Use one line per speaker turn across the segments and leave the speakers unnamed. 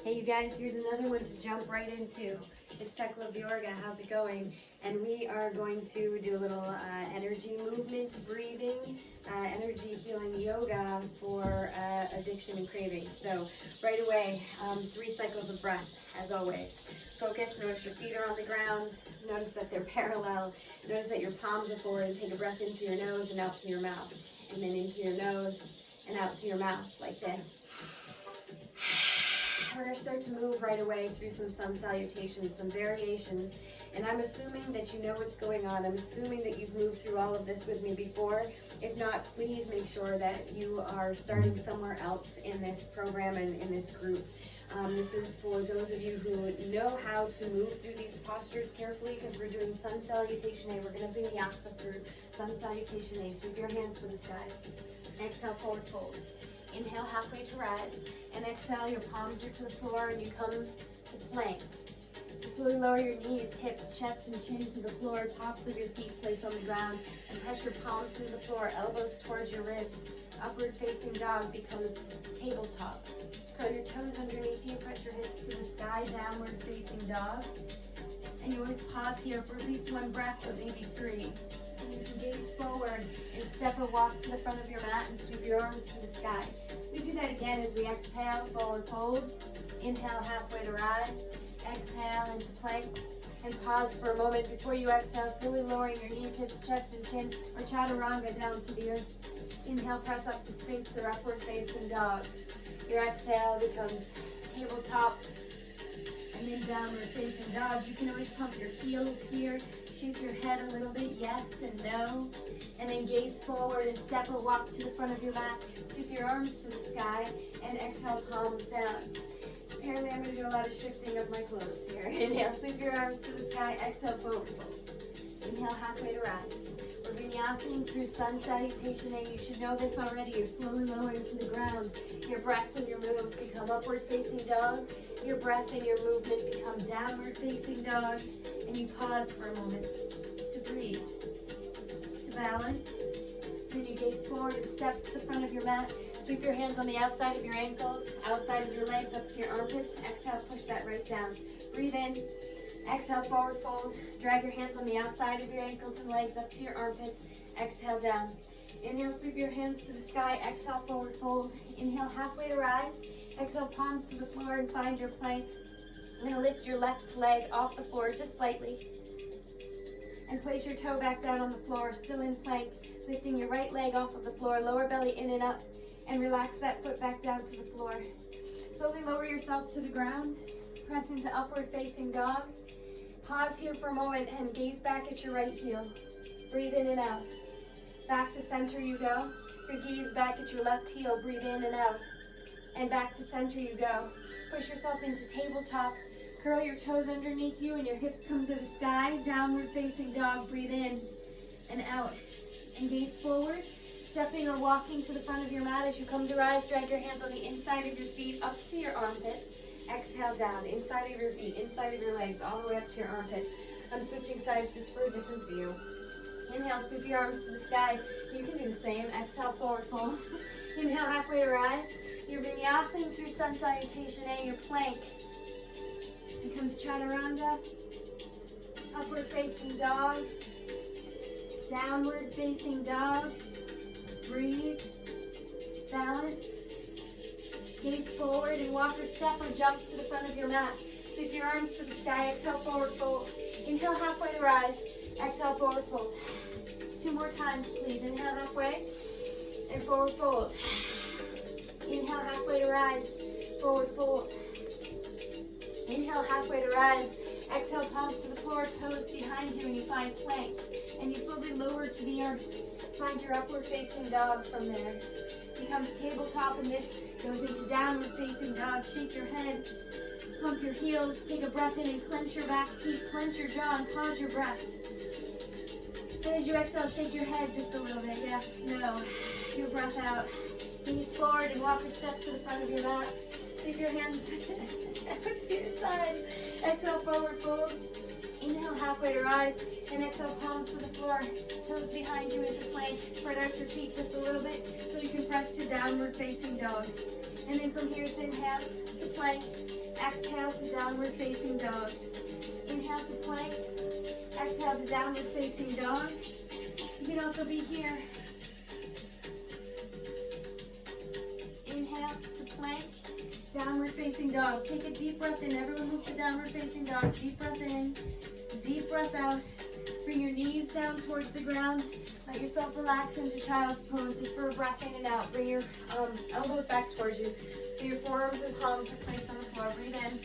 Hey you guys, here's another one to jump right into. It's Yourga. How's it going? And we are going to do a little energy movement, breathing, energy healing yoga for addiction and cravings. So right away, 3 cycles of breath, as always. Focus, notice your feet are on the ground. Notice that they're parallel. Notice that your palms are forward, and take a breath in through your nose and out through your mouth. And then in through your nose and out through your mouth, like this. We're going to start to move right away through some sun salutations, some variations, and I'm assuming that you know what's going on. I'm assuming that you've moved through all of this with me before. If not, please make sure that you are starting somewhere else in this program and in this group. This is for those of you who know how to move through these postures carefully, because we're doing sun salutation A. We're going to vinyasa through sun salutation A. Sweep your hands to the sky. Exhale, forward fold. Inhale, halfway to rise, and exhale, your palms are to the floor, and you come to plank. Slowly lower your knees, hips, chest, and chin to the floor, tops of your feet place on the ground, and press your palms to the floor, elbows towards your ribs. Upward facing dog becomes tabletop. Curl your toes underneath you, press your hips to the sky, downward facing dog. And you always pause here for at least 1 breath, but maybe 3. And you can gaze forward and step or walk to the front of your mat and sweep your arms to the sky. We do that again as we exhale, forward fold. Inhale, halfway to rise. Exhale into plank. And pause for a moment before you exhale, slowly lowering your knees, hips, chest, and chin, or chaturanga down to the earth. Inhale, press up to sphinx or upward facing dog. Your exhale becomes tabletop. And then downward facing dog. You can always pump your heels here. Shake your head a little bit, yes and no. And then gaze forward and step or walk to the front of your mat. Sweep your arms to the sky and exhale, palms down. Apparently I'm going to do a lot of shifting of my clothes here. Inhale, sweep your arms to the sky, exhale, forward fold. Inhale, halfway to rise. We're vinyasing through sun salutation A. You should know this already. You're slowly lowering to the ground. Your breath and your move become upward facing dog. Your breath and your movement become downward facing dog. And you pause for a moment to breathe, to balance. Then you gaze forward and step to the front of your mat. Sweep your hands on the outside of your ankles, outside of your legs, up to your armpits. Exhale, push that right down. Breathe in. Exhale, forward fold. Drag your hands on the outside of your ankles and legs up to your armpits. Exhale, down. Inhale, sweep your hands to the sky. Exhale, forward fold. Inhale, halfway to rise. Exhale, palms to the floor and find your plank. I'm going to lift your left leg off the floor just slightly. And place your toe back down on the floor, still in plank. Lifting your right leg off of the floor, lower belly in and up. And relax that foot back down to the floor. Slowly lower yourself to the ground. Press into upward facing dog. Pause here for a moment and gaze back at your right heel. Breathe in and out. Back to center you go. Your gaze back at your left heel. Breathe in and out. And back to center you go. Push yourself into tabletop. Curl your toes underneath you and your hips come to the sky. Downward facing dog. Breathe in and out. And gaze forward. Stepping or walking to the front of your mat as you come to rise. Drag your hands on the inside of your feet up to your armpits. Exhale down, inside of your feet, inside of your legs, all the way up to your armpits. I'm switching sides just for a different view. Inhale, sweep your arms to the sky. You can do the same. Exhale, forward fold. Inhale, halfway to rise. You're vinyasing through sun salutation A. Your plank becomes chaturanga. Upward facing dog. Downward facing dog. Breathe. Balance. Gaze forward and walk or step or jump to the front of your mat. Sweep your arms to the sky. Exhale, forward fold. Inhale, halfway to rise. Exhale, forward fold. 2 more times, please. Inhale, halfway and forward fold. Inhale, halfway to rise. Forward fold. Inhale, halfway to rise. Exhale, palms to the floor, toes behind you, and you find plank. And you slowly lower to the earth. Find your upward facing dog from there. Becomes tabletop, and this goes into downward facing dog. Shake your head, pump your heels, take a breath in and clench your back teeth, clench your jaw and pause your breath. And as you exhale, shake your head just a little bit. Yes, no. Your breath out. Gaze forward and walk or step to the front of your mat. Sweep your hands to your side. Exhale, forward fold. Inhale, halfway to rise, and exhale, palms to the floor, toes behind you into plank. Spread out your feet just a little bit so you can press to downward facing dog. And then from here, it's inhale to plank, exhale to downward facing dog. Inhale to plank, exhale to downward facing dog. You can also be here. Inhale to plank, downward facing dog. Take a deep breath in. Everyone move to downward facing dog. Deep breath in, deep breath out. Bring your knees down towards the ground. Let yourself relax into child's pose just for a breath in and out. Bring your elbows back towards you. So your forearms and palms are placed on the floor. Breathe in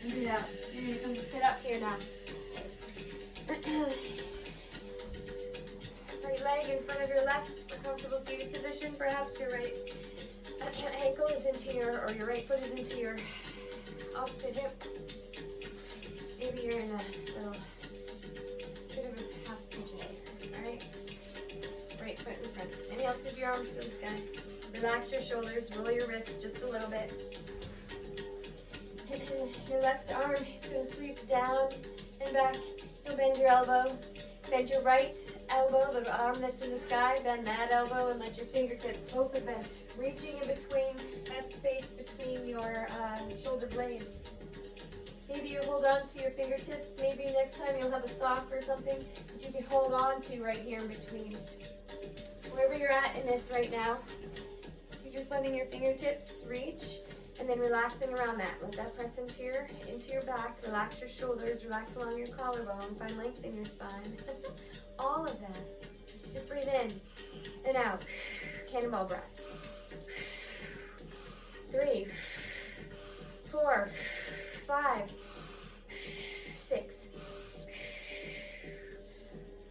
and breathe out. You're going to come to sit up here now. Right leg in front of your left for comfortable seated position. Perhaps your right ankle is into your, or your right foot is into your opposite hip. Maybe you're in a little bit of a half pigeon. Alright? Right foot in front. Inhale, sweep your arms to the sky. Relax your shoulders, roll your wrists just a little bit. Your left arm is going to sweep down and back. You'll bend your elbow. Bend your right elbow, the arm that's in the sky, bend that elbow and let your fingertips, both of them, reaching in between that space between your shoulder blades. Maybe you hold on to your fingertips. Maybe next time you'll have a sock or something that you can hold on to right here in between. Wherever you're at in this right now, you're just letting your fingertips reach and then relaxing around that. Let that press into your back. Relax your shoulders, relax along your collarbone, find length in your spine. All of that. Just breathe in and out. Cannonball breath. 3, 4, 5, 6.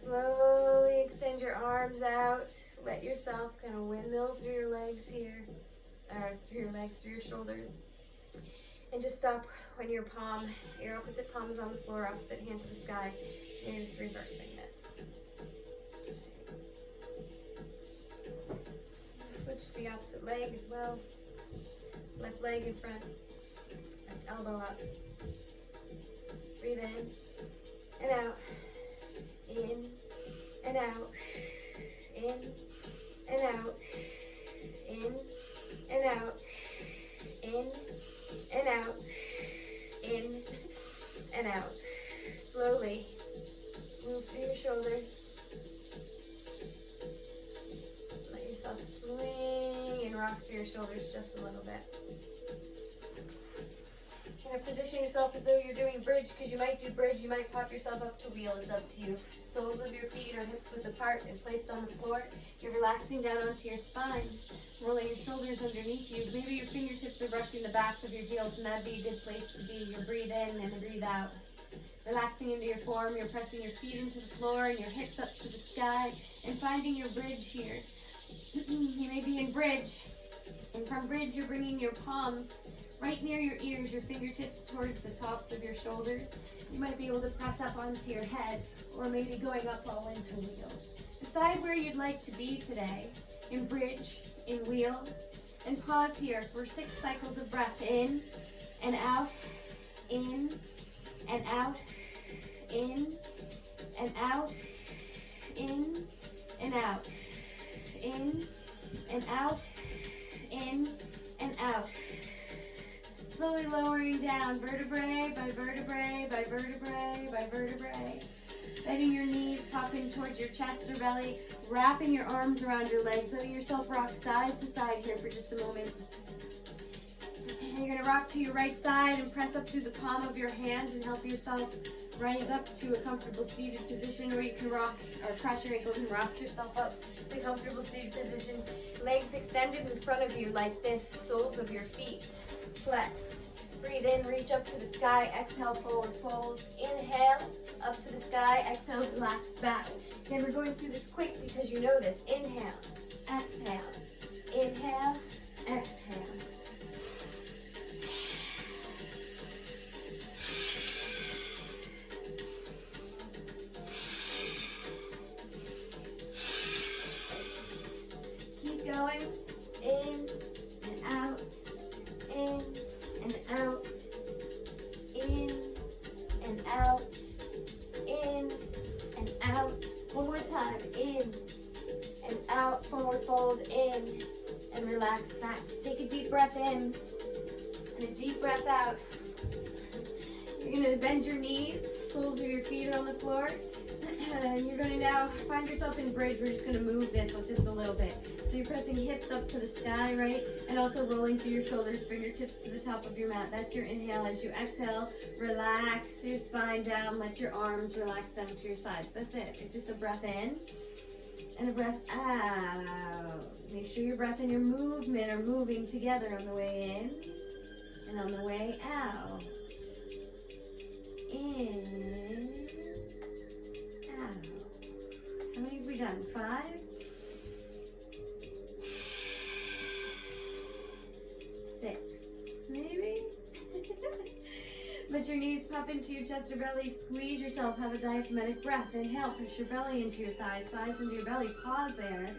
Slowly extend your arms out. Let yourself kind of windmill through your legs here. Through your shoulders. And just stop when your opposite palm is on the floor, opposite hand to the sky. And you're just reversing this. Switch to the opposite leg as well. Left leg in front. Left elbow up. Breathe in and out. In and out. In and out. In and out. In and out. In and out. Slowly move through your shoulders. Let yourself swing and rock through your shoulders just a little bit. Kind of position yourself as though you're doing bridge, because you might do bridge, you might pop yourself up to wheel, it's up to you. Soles of your feet are hips width apart and placed on the floor. You're relaxing down onto your spine, rolling your shoulders underneath you. Maybe your fingertips are brushing the backs of your heels, and that'd be a good place to be. You breathe in and breathe out. Relaxing into your form, you're pressing your feet into the floor and your hips up to the sky and finding your bridge here. You may be in bridge, and from bridge you're bringing your palms right near your ears, your fingertips towards the tops of your shoulders. You might be able to press up onto your head, or maybe going up all into wheel. Decide where you'd like to be today, in bridge, in wheel, and pause here for 6 cycles of breath in and out, in and out, in and out, in and out, in and out, in and out. Slowly lowering down vertebrae by vertebrae by vertebrae by vertebrae. Bending your knees, popping towards your chest or belly, wrapping your arms around your legs, letting yourself rock side to side here for just a moment. You're going to rock to your right side and press up through the palm of your hand and help yourself rise up to a comfortable seated position, or you can rock or cross your ankles and rock yourself up to comfortable seated position. Legs extended in front of you like this, soles of your feet flexed. Breathe in, reach up to the sky, exhale, forward fold. Inhale, up to the sky, exhale, relax back. Again, we're going through this quick because you know this. Inhale, exhale, inhale, exhale. Going in and out, in and out, in and out, in and out. One more time, in and out, forward fold, in and relax back. Take a deep breath. breath in and a deep breath out. You're gonna bend your knees, soles of your feet are on the floor. And you're gonna now find yourself in bridge. We're just gonna move this just a little bit. So you're pressing hips up to the sky, right? And also rolling through your shoulders, fingertips to the top of your mat. That's your inhale. As you exhale, relax your spine down. Let your arms relax down to your sides. That's it. It's just a breath in and a breath out. Make sure your breath and your movement are moving together on the way in and on the way out. In, out. How many have we done? 5? 6, maybe? Let your knees pop into your chest or belly. Squeeze yourself. Have a diaphragmatic breath. Inhale. Push your belly into your thighs. Thighs into your belly. Pause there.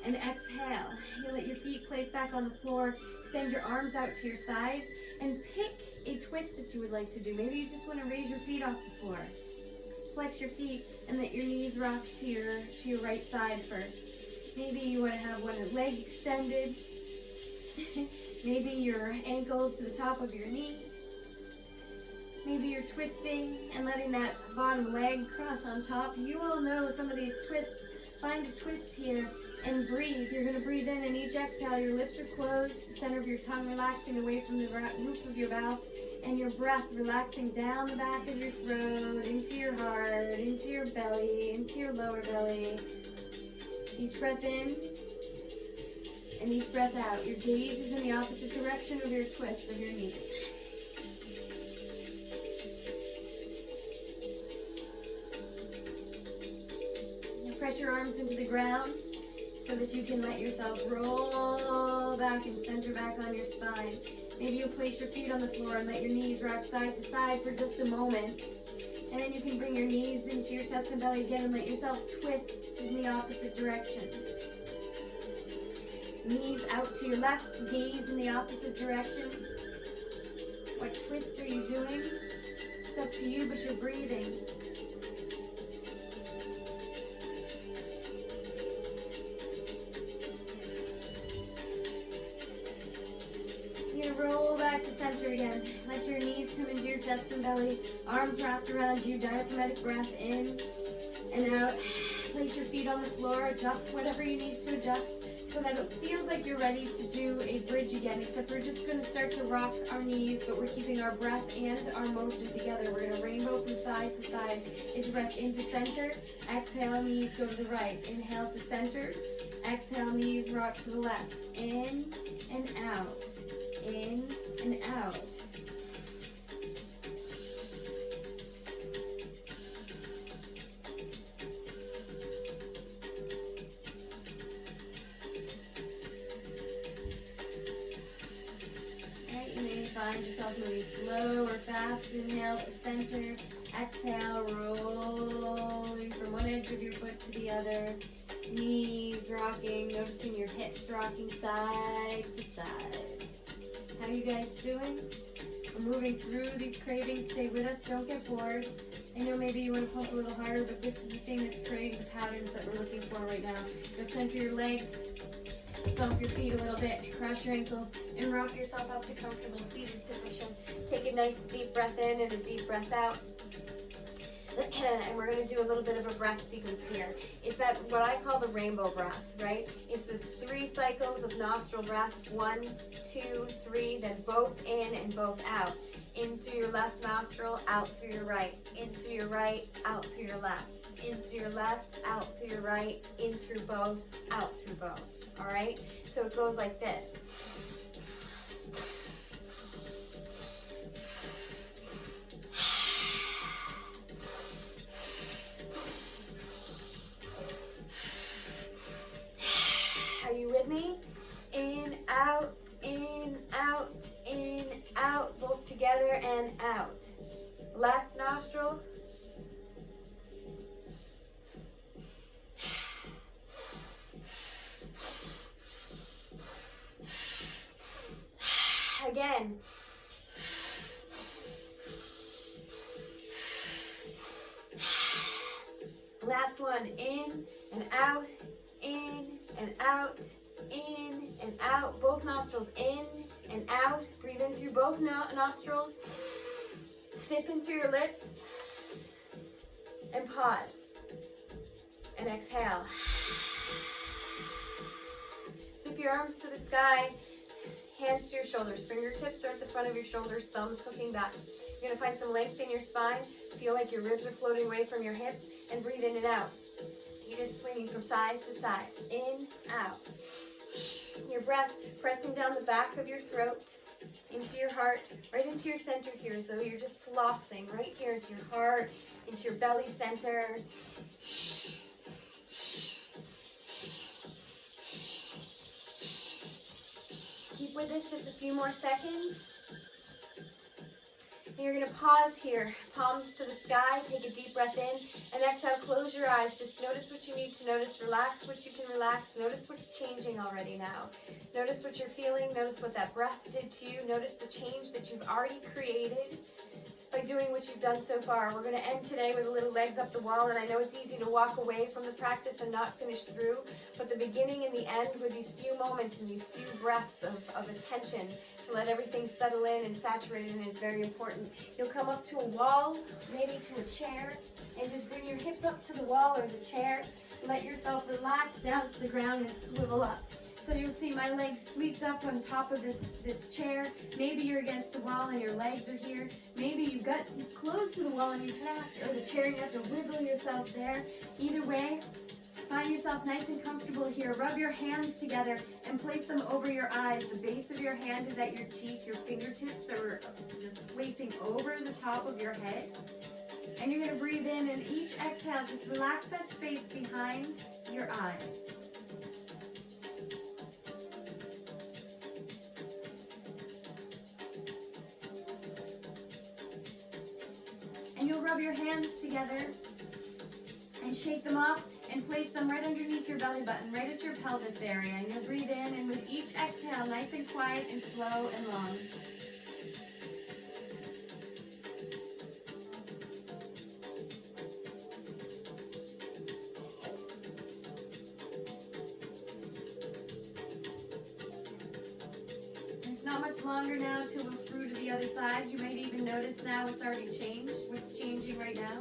And exhale. You let your feet place back on the floor. Send your arms out to your sides. And pick a twist that you would like to do. Maybe you just want to raise your feet off the floor. Flex your feet and let your knees rock to your right side first. Maybe you want to have one leg extended. Maybe your ankle to the top of your knee. Maybe you're twisting and letting that bottom leg cross on top. You all know some of these twists. Find a twist here and breathe. You're going to breathe in, and each exhale, your lips are closed, the center of your tongue relaxing away from the roof of your mouth, and your breath relaxing down the back of your throat, into your heart, into your belly, into your lower belly. Each breath in and each breath out. Your gaze is in the opposite direction of your twist of your knees. Now press your arms into the ground so that you can let yourself roll back and center back on your spine. Maybe you'll place your feet on the floor and let your knees rock side to side for just a moment. And then you can bring your knees into your chest and belly again and let yourself twist in the opposite direction. Knees out to your left, gaze in the opposite direction. What twist are you doing? It's up to you, but you're breathing. Roll back to center again. Let your knees come into your chest and belly. Arms wrapped around you. Diaphragmatic breath in and out. Place your feet on the floor. Adjust whatever you need to adjust so that it feels like you're ready to do a bridge again, except we're just going to start to rock our knees, but we're keeping our breath and our motion together. We're going to rainbow from side to side. Is breath into center. Exhale, knees go to the right. Inhale to center. Exhale, knees rock to the left. In and out. In and out. Alright, you may find yourself moving slow or fast. Inhale to center. Exhale, rolling from one edge of your foot to the other. Knees rocking, noticing your hips rocking side to side. How are you guys doing? We're moving through these cravings. Stay with us. Don't get bored. I know maybe you want to pump a little harder, but this is the thing that's creating the patterns that we're looking for right now. Go center your legs. Stomp your feet a little bit. Cross your ankles and rock yourself up to comfortable seated position. Take a nice deep breath in and a deep breath out. And we're going to do a little bit of a breath sequence here. It's that what I call the rainbow breath, right? It's the 3 cycles of nostril breath. 1, 2, 3, then both in and both out. In through your left nostril, out through your right. In through your right, out through your left. In through your left, out through your right. In through both, out through both. All right? So it goes like this. Are you with me? In, out, in, out, in, out, both together and out. Left nostril. Again. Last one, in and out, in and out, In and out, both nostrils in and out. Breathe in through both nostrils. Sip in through your lips. And pause. And exhale. Sweep your arms to the sky. Hands to your shoulders. Fingertips are at the front of your shoulders. Thumbs hooking back. You're going to find some length in your spine. Feel like your ribs are floating away from your hips. And breathe in and out. You're just swinging from side to side. In, out. Your breath pressing down the back of your throat, into your heart, right into your center here. So you're just flossing right here into your heart, into your belly center. Keep with this just a few more seconds. And you're going to pause here, palms to the sky, take a deep breath in, and exhale, close your eyes. Just notice what you need to notice, relax what you can relax, notice what's changing already now. Notice what you're feeling, notice what that breath did to you, notice the change that you've already created by doing what you've done so far. We're going to end today with a little legs up the wall, and I know it's easy to walk away from the practice and not finish through, but the beginning and the end with these few moments and these few breaths of attention to let everything settle in and saturate in is very important. You'll come up to a wall, maybe to a chair, and just bring your hips up to the wall or the chair. Let yourself relax down to the ground and swivel up. So you'll see my legs swept up on top of this chair. Maybe you're against a wall and your legs are here. Maybe you got close to the wall and you have to, or the chair, you have to wiggle yourself there. Either way, find yourself nice and comfortable here. Rub your hands together and place them over your eyes. The base of your hand is at your cheek. Your fingertips are just placing over the top of your head. And you're going to breathe in, and each exhale, just relax that space behind your eyes. And you'll rub your hands together and shake them off and place them right underneath your belly button, right at your pelvis area. And you'll breathe in, and with each exhale, nice and quiet and slow and long. Not much longer now till we're through to the other side. You might even notice now it's already changed, what's changing right now.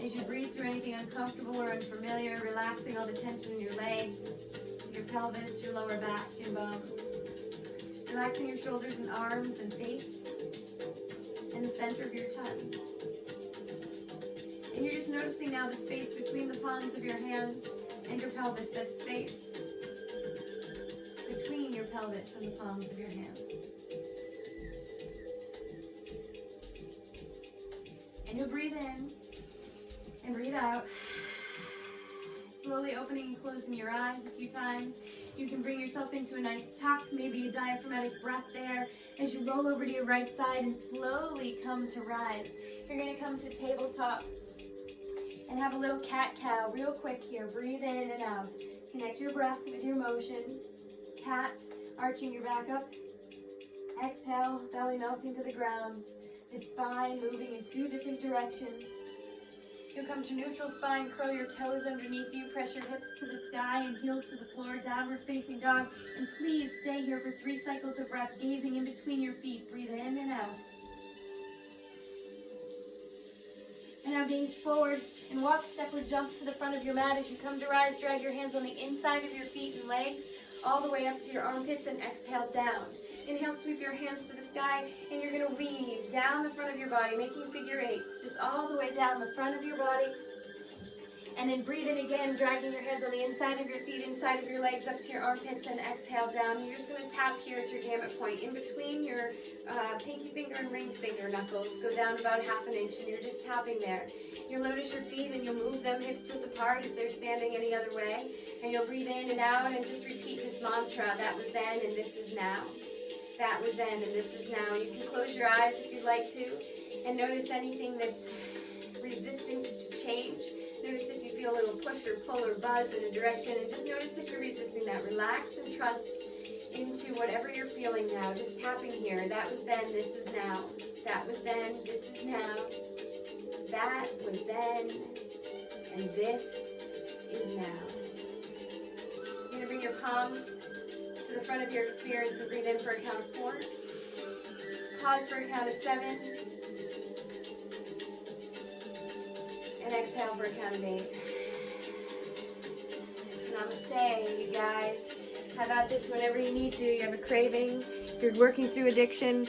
As you breathe through anything uncomfortable or unfamiliar, relaxing all the tension in your legs, your pelvis, your lower back, your bum. Relaxing your shoulders and arms and face, and the center of your tongue. And you're just noticing now the space between the palms of your hands and your pelvis, that space between your pelvis and the palms of your hands. And you'll breathe in and breathe out, slowly opening and closing your eyes a few times. You can bring yourself into a nice tuck, maybe a diaphragmatic breath there as you roll over to your right side and slowly come to rise. You're going to come to tabletop and have a little cat-cow real quick here. Breathe in and out. Connect your breath with your motion. Cat, arching your back up. Exhale, belly melting to the ground. The spine moving in two different directions. You'll come to neutral spine, curl your toes underneath you, press your hips to the sky and heels to the floor, downward facing dog. And please stay here for 3 cycles of breath, gazing in between your feet. Breathe in and out. And now gaze forward and walk, step, or jump to the front of your mat. As you come to rise, drag your hands on the inside of your feet and legs, all the way up to your armpits, and exhale down. Inhale, sweep your hands to the sky, and you're going to weave down the front of your body, making figure eights, just all the way down the front of your body. And then breathe in again, dragging your hands on the inside of your feet, inside of your legs, up to your armpits, and exhale down. You're just going to tap here at your gamut point, in between your pinky finger and ring finger knuckles. Go down about 1/2 inch, and you're just tapping there. You'll notice your feet, and you'll move them hips width apart if they're standing any other way. And you'll breathe in and out, and just repeat this mantra: that was then, and this is now. That was then, and this is now. You can close your eyes if you'd like to, and notice anything that's resistant to change. Notice if you feel a little push or pull or buzz in a direction, and just notice if you're resisting that. Relax and trust into whatever you're feeling now. Just tapping here. That was then, this is now. That was then, this is now. That was then, and this is now. You're going to bring your palms the front of your experience and breathe in for a count of 4. Pause for a count of 7. And exhale for a count of 8. Namaste, you guys. Have at this whenever you need to. You have a craving, you're working through addiction.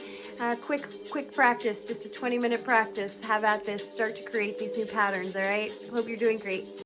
Quick practice, just a 20-minute practice. Have at this. Start to create these new patterns, all right? Hope you're doing great.